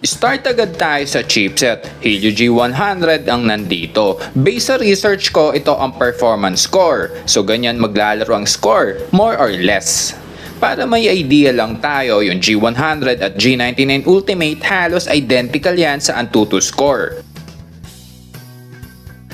Start agad tayo sa chipset. Helio G100 ang nandito. Based sa research ko, ito ang performance score. So ganyan maglalaro ang score, more or less. Para may idea lang tayo, yung G100 at G99 Ultimate halos identical yan sa Antutu score.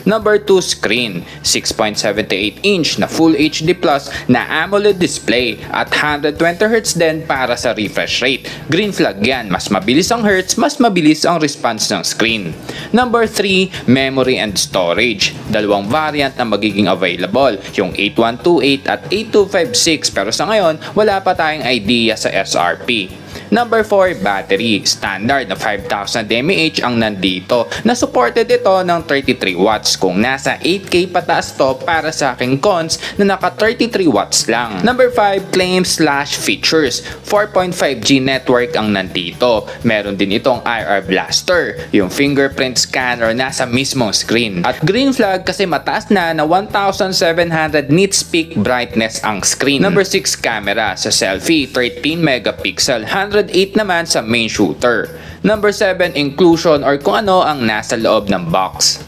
Number 2 screen, 6.78-inch na Full HD Plus na AMOLED display at 120Hz din para sa refresh rate. Green flag yan, mas mabilis ang hertz, mas mabilis ang response ng screen. Number 3, memory and storage. Dalawang variant na magiging available, yung 8128 at 8256 pero sa ngayon wala pa tayong idea sa SRP. Number 4, battery. Standard na 5,000 mAh ang nandito na supported ito ng 33 watts kung nasa 8K pataas to para sa aking cons na naka 33 watts lang. Number 5, claims/features. 4.5G network ang nandito. Meron din itong IR blaster, yung fingerprint scanner nasa mismong screen. At green flag kasi mataas na 1,700 nits peak brightness ang screen. Number 6, camera. Sa selfie, 13 megapixel, 108 naman sa main shooter. Number 7, inclusion or kung ano ang nasa loob ng box.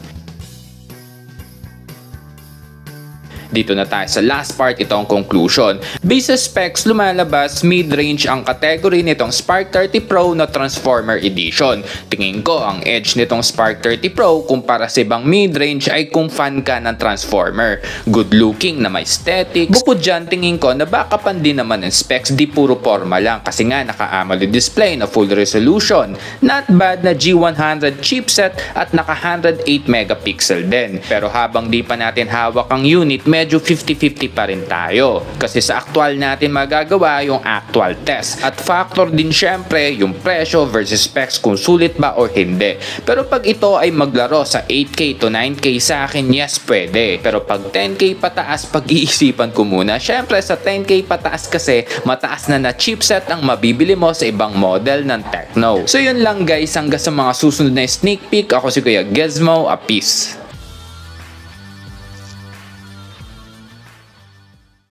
Dito na tayo sa last part, itong conclusion. Based sa specs, lumalabas mid-range ang category nitong Spark 30 Pro na Transformer Edition. Tingin ko ang edge nitong Spark 30 Pro kumpara sa ibang mid-range ay kung fan ka ng Transformer. Good looking na may aesthetics. Bukod dyan, tingin ko na baka pan din naman ng specs, di puro forma lang kasi nga naka-AMOLED display na full resolution. Not bad na G100 chipset at naka 108 megapixel din. Pero habang di pa natin hawak ang unit, medyo 50-50 pa rin tayo. Kasi sa actual natin magagawa yung actual test. At factor din syempre yung presyo versus specs kung sulit ba or hindi. Pero pag ito ay maglaro sa 8K to 9K sa akin, yes pwede. Pero pag 10K pataas, pag-iisipan ko muna. Syempre sa 10K pataas kasi mataas na chipset ang mabibili mo sa ibang model ng Tecno. So yun lang guys, hanggang sa mga susunod na sneak peek. Ako si Kuya Gizmo, a peace.